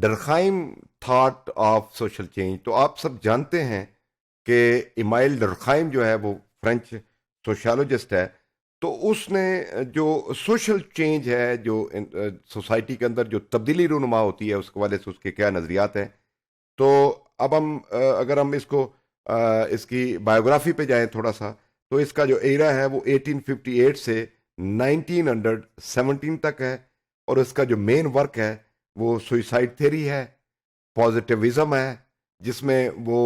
ڈرخائم thought of social change. تو آپ سب جانتے ہیں کہ ایمائل ڈرخائم جو ہے وہ فرینچ سوشالوجسٹ ہے. تو اس نے جو سوشل چینج ہے، جو سوسائٹی کے اندر جو تبدیلی رونما ہوتی ہے، اس کے حوالے سے اس کے کیا نظریات ہیں. تو اب ہم اگر ہم اس کی بایوگرافی پہ جائیں تھوڑا سا، تو اس کا جو ایرا ہے وہ 1858 سے 1917 تک ہے. اور اس کا جو مین ورک ہے وہ سوئسائڈ تھیری ہے، پازیٹیوزم ہے، جس میں وہ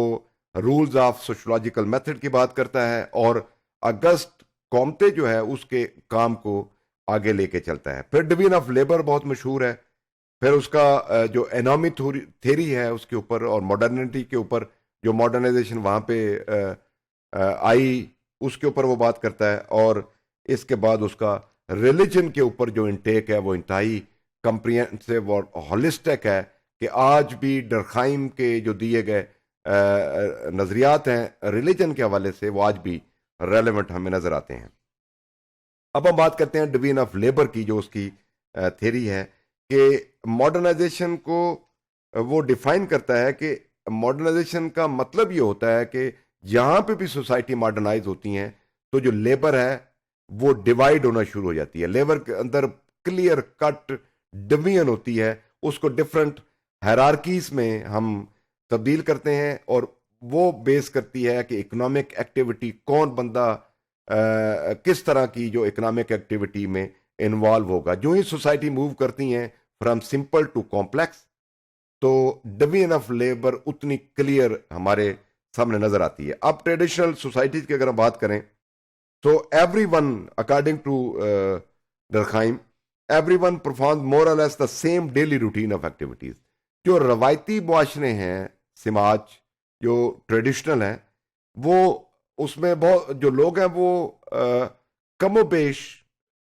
رولز آف سوشولوجیکل میتھڈ کی بات کرتا ہے، اور اگسٹ کومتے جو ہے اس کے کام کو آگے لے کے چلتا ہے. پھر ڈوین آف لیبر بہت مشہور ہے. پھر اس کا جو انامی تھیری ہے اس کے اوپر، اور ماڈرنٹی کے اوپر جو ماڈرنائزیشن وہاں پہ آئی، اس کے اوپر وہ بات کرتا ہے. اور اس کے بعد اس کا ریلیجن کے اوپر جو انٹیک ہے وہ انتہائی کمپریہنسو اور ہولسٹک ہے، کہ آج بھی ڈرخائم کے جو دیے گئے نظریات ہیں ریلیجن کے حوالے سے، وہ آج بھی ریلیونٹ ہمیں نظر آتے ہیں. اب ہم بات کرتے ہیں ڈوین آف لیبر کی، جو اس کی تھیری ہے کہ ماڈرنائزیشن کو وہ ڈیفائن کرتا ہے کہ ماڈرنائزیشن کا مطلب یہ ہوتا ہے کہ جہاں پہ بھی سوسائٹی ماڈرنائز ہوتی ہیں تو جو لیبر ہے وہ ڈیوائیڈ ہونا شروع ہو جاتی ہے. لیبر کے اندر کلیئر کٹ ڈویژن ہوتی ہے، اس کو ڈفرنٹ ہیرارکیز میں ہم تبدیل کرتے ہیں، اور وہ بیس کرتی ہے کہ اکنامک ایکٹیویٹی کون بندہ کس طرح کی جو اکنامک ایکٹیویٹی میں انوالو ہوگا. جو ہی سوسائٹی موو کرتی ہیں فرام سمپل ٹو کمپلیکس، تو ڈویژن آف لیبر اتنی کلیئر ہمارے سامنے نظر آتی ہے. اب ٹریڈیشنل سوسائٹیز کی اگر ہم بات کریں تو every one according to Durkheim every one perform more or less the same daily routine of activities. جو روایتی معاشرے ہیں، سماج جو ٹریڈیشنل ہیں، وہ اس میں بہت جو لوگ ہیں وہ کم و بیش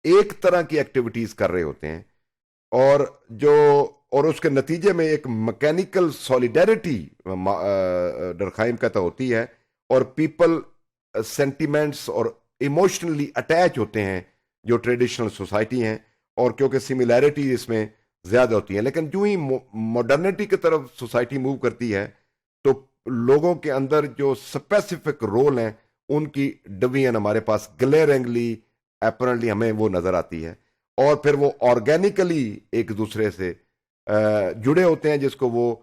ایک طرح کی ایکٹیویٹیز کر رہے ہوتے ہیں، اور جو اور اس کے نتیجے میں ایک مکینیکل سولیڈیرٹی ڈرخائم کہتا ہوتی ہے، اور پیپل سینٹیمنٹس اور ایموشنلی اٹیچ ہوتے ہیں جو ٹریڈیشنل سوسائٹی ہیں، اور کیونکہ سملیرٹی اس میں زیادہ ہوتی ہیں. لیکن جو ہی ماڈرنٹی کی طرف سوسائٹی موو کرتی ہے تو لوگوں کے اندر جو اسپیسیفک رول ہیں ان کی ڈویژن ہمارے پاس گلیرنگلی اپرنٹلی ہمیں وہ نظر آتی ہے، اور پھر وہ آرگینیکلی ایک دوسرے سے جڑے ہوتے ہیں، جس کو وہ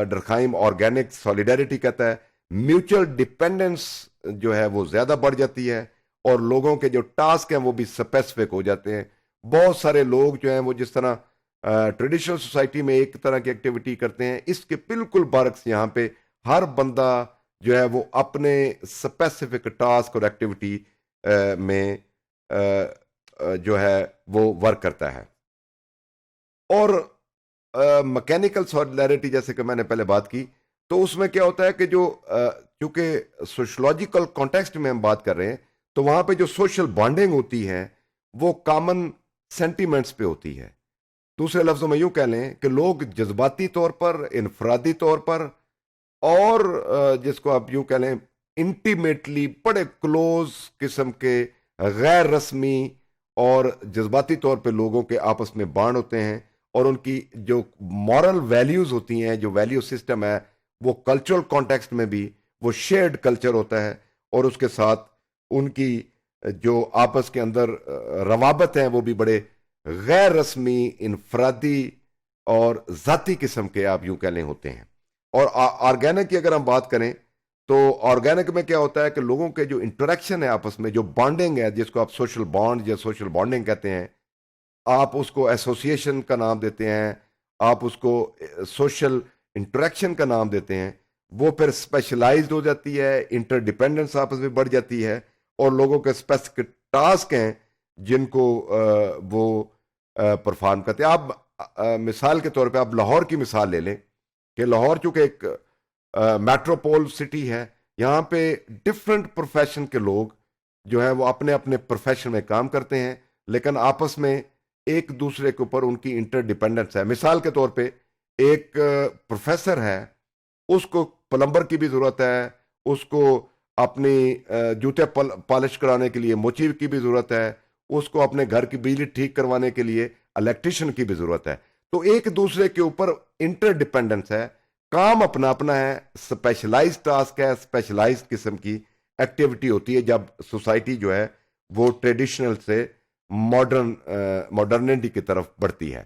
ڈرخائم آرگینک سولیڈیرٹی کہتا ہے. میوچل ڈیپینڈنس جو ہے وہ زیادہ بڑھ جاتی ہے، اور لوگوں کے جو ٹاسک ہیں وہ بھی اسپیسیفک ہو جاتے ہیں. بہت سارے لوگ جو ہیں وہ جس طرح ٹریڈیشنل سوسائٹی میں ایک طرح کی ایکٹیویٹی کرتے ہیں، اس کے بالکل برعکس یہاں پہ ہر بندہ جو ہے وہ اپنے اسپیسیفک ٹاسک اور ایکٹیویٹی میں جو ہے وہ ورک کرتا ہے. اور مکینیکل سولیڈیرٹی جیسے کہ میں نے پہلے بات کی، تو اس میں کیا ہوتا ہے کہ جو چونکہ سوشولوجیکل کانٹیکسٹ میں ہم بات کر رہے ہیں، تو وہاں پہ جو سوشل بانڈنگ ہوتی ہے وہ کامن سینٹیمنٹس پہ ہوتی ہے. دوسرے لفظوں میں یوں کہہ لیں کہ لوگ جذباتی طور پر، انفرادی طور پر، اور جس کو آپ یوں کہہ لیں انٹیمیٹلی بڑے کلوز قسم کے غیر رسمی اور جذباتی طور پہ لوگوں کے آپس میں بانڈ ہوتے ہیں، اور ان کی جو مورل ویلیوز ہوتی ہیں، جو ویلیو سسٹم ہے، وہ کلچرل کانٹیکسٹ میں بھی وہ شیئرڈ کلچر ہوتا ہے، اور اس کے ساتھ ان کی جو آپس کے اندر روابط ہیں وہ بھی بڑے غیر رسمی، انفرادی اور ذاتی قسم کے آپ یوں کہہ لیں ہوتے ہیں. اور آرگینک کی اگر ہم بات کریں تو آرگینک میں کیا ہوتا ہے کہ لوگوں کے جو انٹریکشن ہے آپس میں، جو بانڈنگ ہے، جس کو آپ سوشل بانڈ یا سوشل بانڈنگ کہتے ہیں، آپ اس کو ایسوسیشن کا نام دیتے ہیں، آپ اس کو سوشل انٹریکشن کا نام دیتے ہیں، وہ پھر اسپیشلائزڈ ہو جاتی ہے، انٹر ڈیپینڈنس آپس میں بڑھ جاتی ہے، اور لوگوں کے اسپیسیفک ٹاسک ہیں جن کو وہ پرفارم کرتے ہیں. آپ مثال کے طور پہ آپ لاہور کی مثال لے لیں کہ لاہور چونکہ ایک میٹروپول سٹی ہے، یہاں پہ ڈفرنٹ پروفیشن کے لوگ جو ہے وہ اپنے اپنے پروفیشن میں کام کرتے ہیں، لیکن آپس میں ایک دوسرے کے اوپر ان کی انٹر ڈیپینڈنس ہے. مثال کے طور پہ ایک پروفیسر ہے، اس کو پلمبر کی بھی ضرورت ہے، اس کو اپنی جوتے پالش کرانے کے لیے موچی کی بھی ضرورت ہے، اس کو اپنے گھر کی بجلی ٹھیک کروانے کے لیے الیکٹریشین کی بھی ضرورت ہے. تو ایک دوسرے کے اوپر انٹر ڈپینڈنس ہے، کام اپنا اپنا ہے، اسپیشلائز ٹاسک ہے، اسپیشلائز قسم کی ایکٹیویٹی ہوتی ہے جب سوسائٹی جو ہے وہ ٹریڈیشنل سے ماڈرنٹی کی طرف بڑھتی ہے۔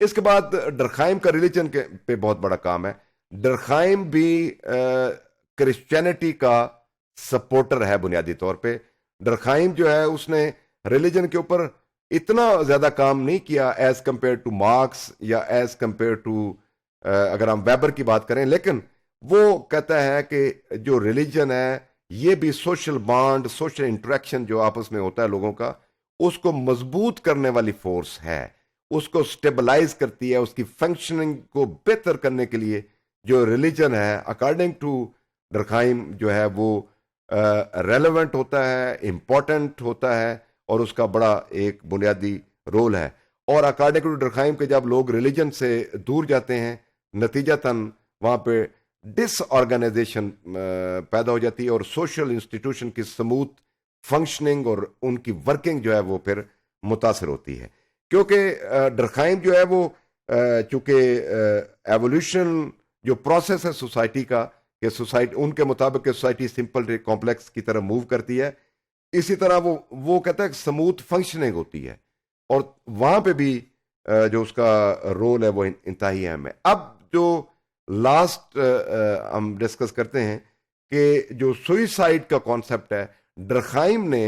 اس کے بعد ڈرخائم کا ریلیجن کے پہ بہت بڑا کام ہے۔ ڈرخائم بھی کرسچینٹی کا سپورٹر ہے بنیادی طور پہ۔ ڈرخائم جو ہے اس نے ریلیجن کے اوپر اتنا زیادہ کام نہیں کیا ایز کمپیئر ٹو مارکس یا ایز کمپیئر ٹو اگر ہم ویبر کی بات کریں، لیکن وہ کہتا ہے کہ جو ریلیجن ہے یہ بھی سوشل بانڈ، سوشل انٹریکشن جو آپس میں ہوتا ہے لوگوں کا، اس کو مضبوط کرنے والی فورس ہے، اس کو سٹیبلائز کرتی ہے، اس کی فنکشننگ کو بہتر کرنے کے لیے جو ریلیجن ہے اکارڈنگ ٹو ڈرخائم جو ہے وہ ریلیونٹ ہوتا ہے، امپورٹنٹ ہوتا ہے، اور اس کا بڑا ایک بنیادی رول ہے۔ اور اکارڈنگ ٹو ڈرخائم کے جب لوگ ریلیجن سے دور جاتے ہیں، نتیجتاً وہاں پہ ڈس آرگنائزیشن پیدا ہو جاتی ہے اور سوشل انسٹیٹیوشن کی سموتھ فنکشننگ اور ان کی ورکنگ جو ہے وہ پھر متاثر ہوتی ہے، کیونکہ ڈرخائم جو ہے وہ چونکہ ایولیوشن جو پروسیس ہے سوسائٹی کا، کہ سوسائٹی ان کے مطابق کہ سوسائٹی سمپل کمپلیکس کی طرف موو کرتی ہے، اسی طرح وہ کہتا ہے کہ سموتھ فنکشننگ ہوتی ہے، اور وہاں پہ بھی جو اس کا رول ہے وہ انتہائی اہم ہے۔ اب جو لاسٹ ہم ڈسکس کرتے ہیں کہ جو سوئسائڈ کا کانسیپٹ ہے، ڈرخائم نے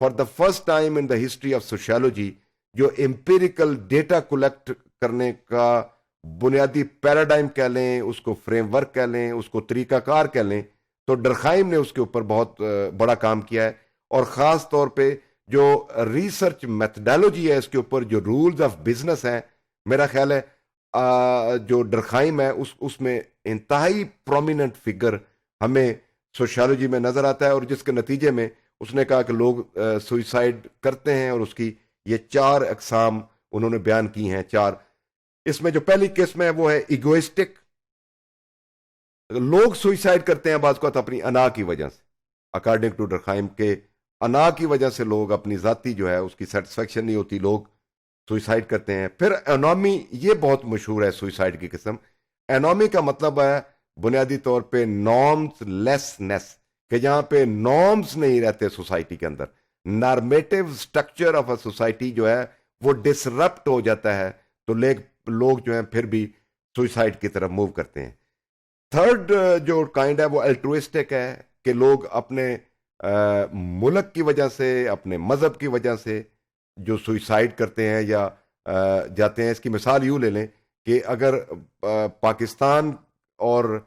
for the first time in the history of sociology جو امپیریکل ڈیٹا کلیکٹ کرنے کا بنیادی پیراڈائم کہہ لیں، اس کو فریم ورک کہہ لیں، اس کو طریقہ کار کہہ لیں، تو ڈرخائم نے اس کے اوپر بہت بڑا کام کیا ہے، اور خاص طور پہ جو ریسرچ میتھڈالوجی ہے اس کے اوپر، جو رولز آف بزنس ہیں، میرا خیال ہے جو ڈرخائم ہے اس میں انتہائی پرومیننٹ فگر ہمیں سوشیالوجی میں نظر آتا ہے، اور جس کے نتیجے میں اس نے کہا کہ لوگ سوئسائڈ کرتے ہیں، اور اس کی یہ 4 اقسام انہوں نے بیان کی ہیں، 4۔ اس میں جو پہلی قسم ہے وہ ہے ایگوئسٹک، لوگ سوئسائڈ کرتے ہیں بعض اوقات اپنی انا کی وجہ سے، اکارڈنگ ٹو ڈرخائم کے انا کی وجہ سے لوگ اپنی ذاتی جو ہے اس کی سیٹسفیکشن نہیں ہوتی، لوگ سوئسائڈ کرتے ہیں۔ پھر انومی، یہ بہت مشہور ہے سوئسائڈ کی قسم۔ انومی کا مطلب ہے بنیادی طور پہ نارمز لیسنس، کہ جہاں پہ نارمز نہیں رہتے سوسائٹی کے اندر، normative structure of a society جو ہے وہ ڈسرپٹ ہو جاتا ہے، تو لوگ جو ہیں پھر بھی سوئسائڈ کی طرف موو کرتے ہیں۔ تھرڈ جو کائنڈ ہے وہ الٹروئسٹک ہے، کہ لوگ اپنے ملک کی وجہ سے، اپنے مذہب کی وجہ سے جو سوئسائڈ کرتے ہیں یا جاتے ہیں۔ اس کی مثال یوں لے لیں کہ اگر پاکستان اور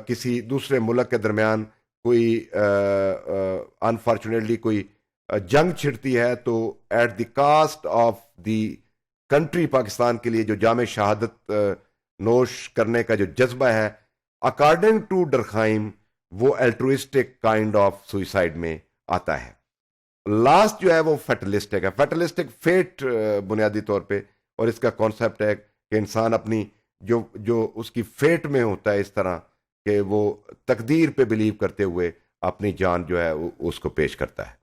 کسی دوسرے ملک کے درمیان کوئی انفارچونیٹلی کوئی جنگ چھڑتی ہے، تو at the cost of the country Pakistan کے لیے جو جام شہادت نوش کرنے کا جو جذبہ ہے، اکارڈنگ ٹو ڈرخائم وہ الٹروئسٹک کائنڈ آف سوئسائڈ میں آتا ہے۔ لاسٹ جو ہے وہ فیٹلسٹک ہے۔ فیٹلسٹک فیٹ بنیادی طور پہ، اور اس کا کانسیپٹ ہے کہ انسان اپنی جو اس کی فیٹ میں ہوتا ہے، اس طرح کہ وہ تقدیر پہ بلیو کرتے ہوئے اپنی جان جو ہے اس کو پیش کرتا ہے۔